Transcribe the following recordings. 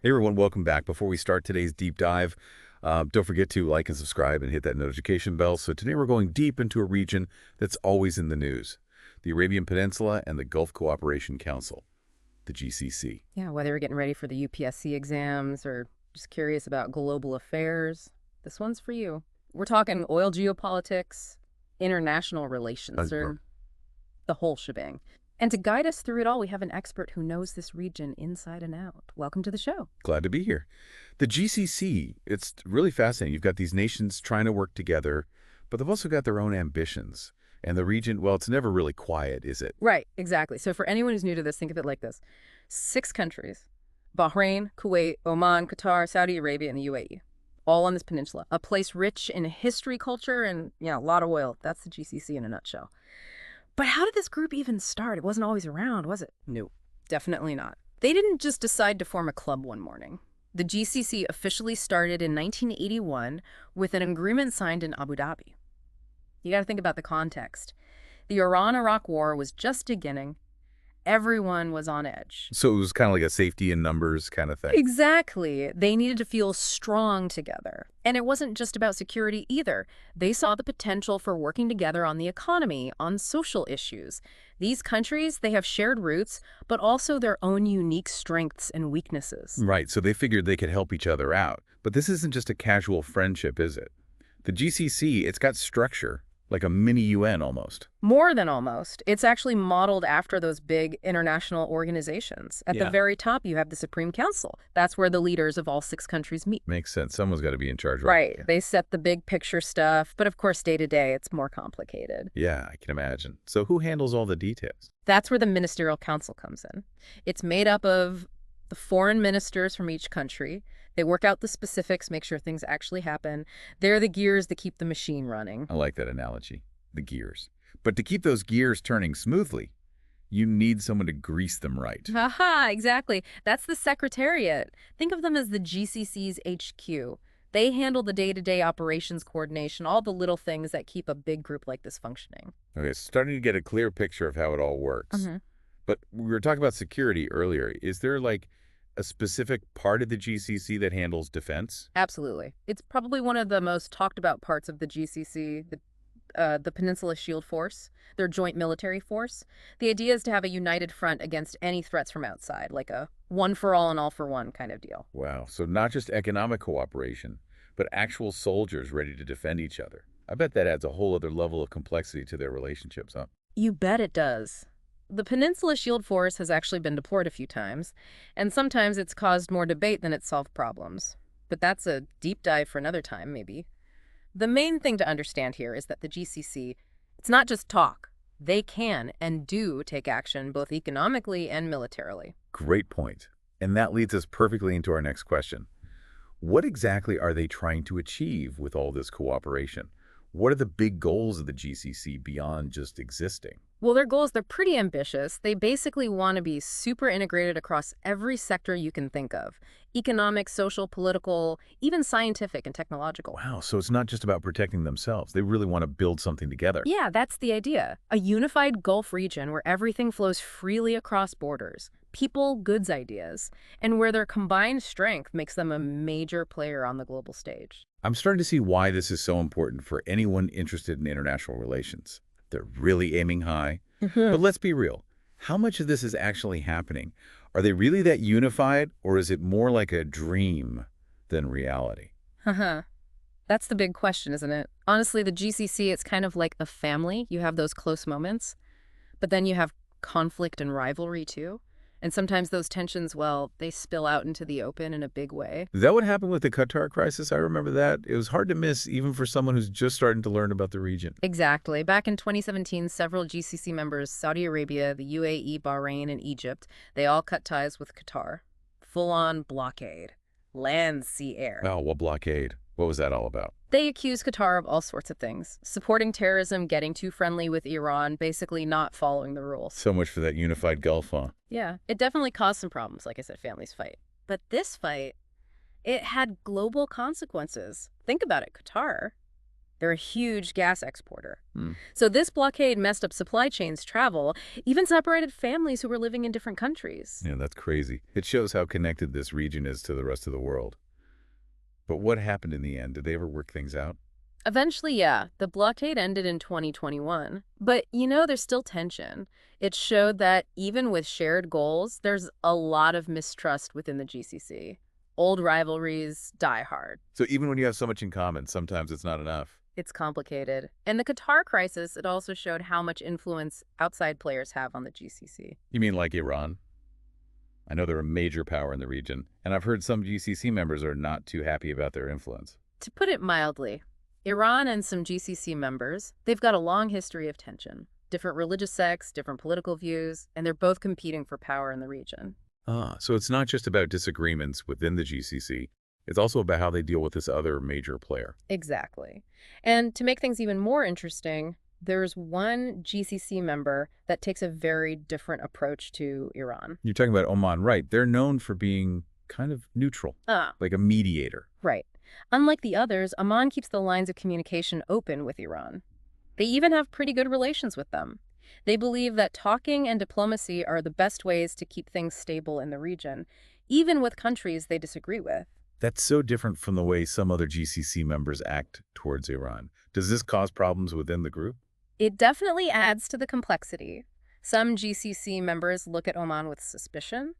Hey everyone, welcome back. Before we start today's deep dive, don't forget to like and subscribe and hit that notification bell. So today we're going deep into a region that's always in the news, the Arabian Peninsula and the Gulf Cooperation Council, the GCC. Yeah, whether you're getting ready for the UPSC exams or just curious about global affairs, this one's for you. We're talking oil geopolitics, international relations, Uh, or the whole shebang. And to guide us through it all, we have an expert who knows this region inside and out. Welcome to the show. Glad to be here. The GCC, it's really fascinating. You've got these nations trying to work together, but they've also got their own ambitions. And the region, well, it's never really quiet, is it? Right, exactly. So for anyone who's new to this, think of it like this. 6 countries, Bahrain, Kuwait, Oman, Qatar, Saudi Arabia, and the UAE, all on this peninsula. A place rich in history, culture, and, a lot of oil. That's the GCC in a nutshell. But how did this group even start? It wasn't always around, was it? No, definitely not. They didn't just decide to form a club one morning. The GCC officially started in 1981 with an agreement signed in Abu Dhabi. You got to think about the context. The Iran-Iraq war was just beginning. Everyone was on edge. So it was kind of like a safety in numbers kind of thing. Exactly. They needed to feel strong together. And it wasn't just about security either. They saw the potential for working together on the economy, on social issues. These countries, they have shared roots, but also their own unique strengths and weaknesses. Right, so they figured they could help each other out. But this isn't just a casual friendship, is it? The GCC, it's got structure, like a mini UN almost. More than almost. It's actually modeled after those big international organizations. At the Yeah. very top, you have the Supreme Council. That's where the leaders of all 6 countries meet. Makes sense. Someone's got to be in charge, right? Right. They set the big picture stuff, but of course, day to day, it's more complicated. Yeah, I can imagine. So who handles all the details? That's where the Ministerial Council comes in. It's made up of the foreign ministers from each country. They work out the specifics, make sure things actually happen. They're the gears that keep the machine running. I like that analogy, the gears. But to keep those gears turning smoothly, you need someone to grease them right. Haha, exactly. That's the Secretariat. Think of them as the GCC's HQ. They handle the day-to-day operations coordination, all the little things that keep a big group like this functioning. Okay, starting to get a clear picture of how it all works. But we were talking about security earlier. Is there like a specific part of the GCC that handles defense? Absolutely. It's probably one of the most talked about parts of the GCC, the Peninsula Shield Force, their joint military force. The idea is to have a united front against any threats from outside, like a one for all and all for one kind of deal. Wow, so not just economic cooperation, but actual soldiers ready to defend each other. I bet that adds a whole other level of complexity to their relationships, huh? You bet it does. The Peninsula Shield Force has actually been deployed a few times, and sometimes it's caused more debate than it's solved problems. But that's a deep dive for another time, maybe. The main thing to understand here is that the GCC, it's not just talk. They can and do take action both economically and militarily. Great point. And that leads us perfectly into our next question. What exactly are they trying to achieve with all this cooperation? What are the big goals of the GCC beyond just existing? Well, their goals, they're pretty ambitious. They basically want to be super integrated across every sector you can think of. Economic, social, political, even scientific and technological. Wow, so it's not just about protecting themselves. They really want to build something together. Yeah, that's the idea. A unified Gulf region where everything flows freely across borders. People, goods, ideas. And where their combined strength makes them a major player on the global stage. I'm starting to see why this is so important for anyone interested in international relations. They're really aiming high. But let's be real. How much of this is actually happening? Are they really that unified, or is it more like a dream than reality? Haha. That's the big question, isn't it? Honestly, the GCC, it's kind of like a family. You have those close moments, but then you have conflict and rivalry too. And sometimes those tensions, well, they spill out into the open in a big way. Is that what happened with the Qatar crisis? I remember that. It was hard to miss, even for someone who's just starting to learn about the region. Exactly. Back in 2017, several GCC members, Saudi Arabia, the UAE, Bahrain, and Egypt, they all cut ties with Qatar. Full-on blockade. Land, sea, air. Oh, what blockade? What was that all about? They accuse Qatar of all sorts of things. Supporting terrorism, getting too friendly with Iran, basically not following the rules. So much for that unified Gulf, huh? Yeah, it definitely caused some problems, like I said, families fight. But this fight, it had global consequences. Think about it, Qatar. They're a huge gas exporter. Hmm. So this blockade messed up supply chains, travel, even separated families who were living in different countries. Yeah, that's crazy. It shows how connected this region is to the rest of the world. But what happened in the end? Did they ever work things out? Eventually, yeah, the blockade ended in 2021. But, there's still tension. It showed that even with shared goals, there's a lot of mistrust within the GCC. Old rivalries die hard. So even when you have so much in common, sometimes it's not enough. It's complicated. And the Qatar crisis, it also showed how much influence outside players have on the GCC. You mean like Iran? I know they're a major power in the region, and I've heard some GCC members are not too happy about their influence. To put it mildly, Iran and some GCC members, they've got a long history of tension. Different religious sects, different political views, and they're both competing for power in the region. So it's not just about disagreements within the GCC. It's also about how they deal with this other major player. Exactly. And to make things even more interesting, there's one GCC member that takes a very different approach to Iran. You're talking about Oman, right? They're known for being kind of neutral, like a mediator. Right. Unlike the others, Oman keeps the lines of communication open with Iran. They even have pretty good relations with them. They believe that talking and diplomacy are the best ways to keep things stable in the region, even with countries they disagree with. That's so different from the way some other GCC members act towards Iran. Does this cause problems within the group? It definitely adds to the complexity. Some GCC members look at Oman with suspicion,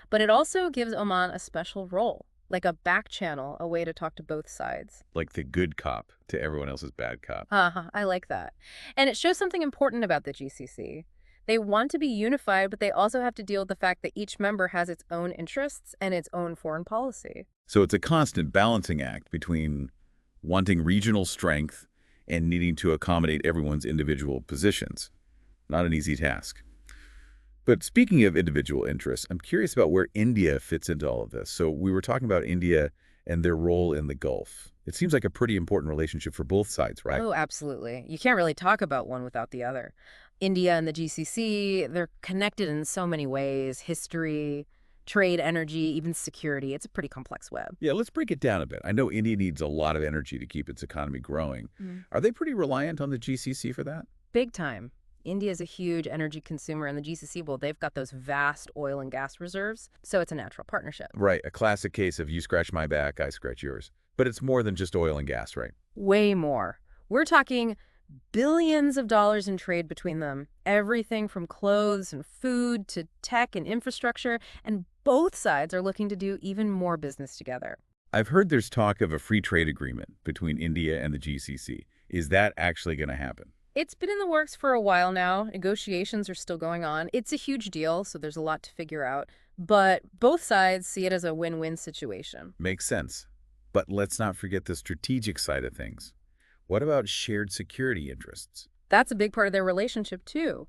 but it also gives Oman a special role, like a back channel, a way to talk to both sides. Like the good cop to everyone else's bad cop. I like that. And it shows something important about the GCC. They want to be unified, but they also have to deal with the fact that each member has its own interests and its own foreign policy. So it's a constant balancing act between wanting regional strength and needing to accommodate everyone's individual positions. Not an easy task. But speaking of individual interests, I'm curious about where India fits into all of this. So we were talking about India and their role in the Gulf. It seems like a pretty important relationship for both sides, right? Oh, absolutely. You can't really talk about one without the other. India and the GCC, they're connected in so many ways: history, trade, energy, even security. It's a pretty complex web. Yeah, let's break it down a bit. I know India needs a lot of energy to keep its economy growing. Are they pretty reliant on the GCC for that? Big time. India is a huge energy consumer, and the GCC, well, they've got those vast oil and gas reserves, so it's a natural partnership. Right, a classic case of you scratch my back, I scratch yours. But it's more than just oil and gas, right? Way more. We're talking billions of dollars in trade between them. Everything from clothes and food to tech and infrastructure, and both sides are looking to do even more business together. I've heard there's talk of a free trade agreement between India and the GCC. Is that actually going to happen? It's been in the works for a while now. Negotiations are still going on. It's a huge deal, so there's a lot to figure out. But both sides see it as a win-win situation. Makes sense. But let's not forget the strategic side of things. What about shared security interests? That's a big part of their relationship, too.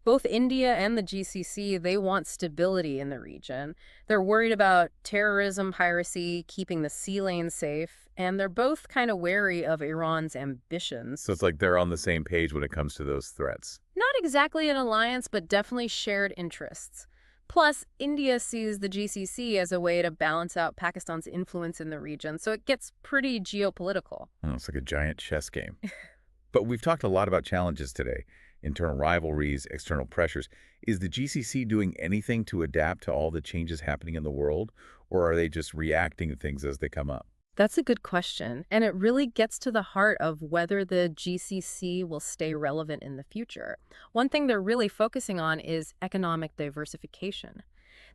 Both India and the GCC, they want stability in the region. They're worried about terrorism, piracy, keeping the sea lanes safe, and they're both kind of wary of Iran's ambitions. So it's like they're on the same page when it comes to those threats. Not exactly an alliance, but definitely shared interests. Plus, India sees the GCC as a way to balance out Pakistan's influence in the region, so it gets pretty geopolitical. Oh, it's like a giant chess game. But we've talked a lot about challenges today. Internal rivalries, external pressures. Is the GCC doing anything to adapt to all the changes happening in the world, or are they just reacting to things as they come up? That's a good question, and it really gets to the heart of whether the GCC will stay relevant in the future. One thing they're really focusing on is economic diversification.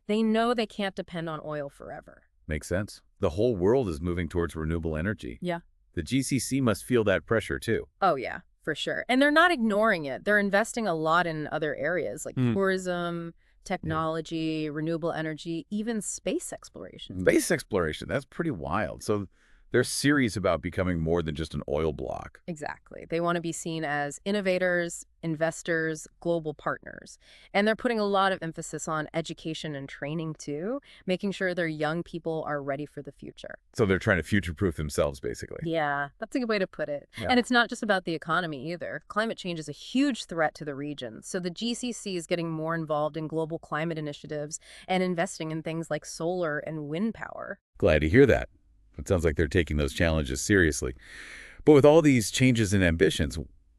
They know they can't depend on oil forever. Makes sense. The whole world is moving towards renewable energy. Yeah. The GCC must feel that pressure, too. Oh, yeah, for sure. And they're not ignoring it. They're investing a lot in other areas like tourism, technology, renewable energy, even space exploration. Space exploration, that's pretty wild. So they're serious about becoming more than just an oil block. Exactly. They want to be seen as innovators, investors, global partners. And they're putting a lot of emphasis on education and training, too, making sure their young people are ready for the future. So they're trying to future-proof themselves, basically. Yeah, that's a good way to put it. Yeah. And it's not just about the economy, either. Climate change is a huge threat to the region. So the GCC is getting more involved in global climate initiatives and investing in things like solar and wind power. Glad to hear that. It sounds like they're taking those challenges seriously. But with all these changes in ambitions,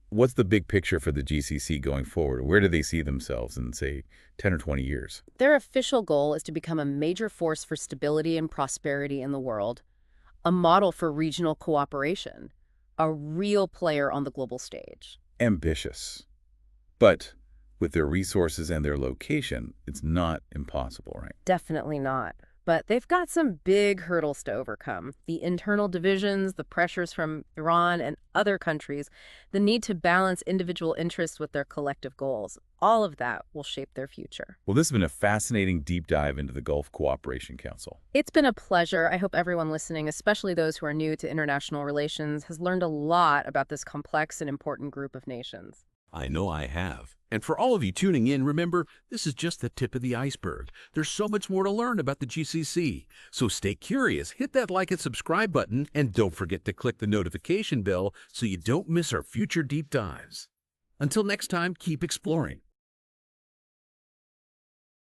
what's the big picture for the GCC going forward? Where do they see themselves in, say, 10 or 20 years? Their official goal is to become a major force for stability and prosperity in the world, a model for regional cooperation, a real player on the global stage. Ambitious. But with their resources and their location, it's not impossible, right? Definitely not. But they've got some big hurdles to overcome. The internal divisions, the pressures from Iran and other countries, the need to balance individual interests with their collective goals. All of that will shape their future. Well, this has been a fascinating deep dive into the Gulf Cooperation Council. It's been a pleasure. I hope everyone listening, especially those who are new to international relations, has learned a lot about this complex and important group of nations. I know I have. And for all of you tuning in, remember, this is just the tip of the iceberg. There's so much more to learn about the GCC. So stay curious, hit that like and subscribe button, and don't forget to click the notification bell so you don't miss our future deep dives. Until next time, keep exploring.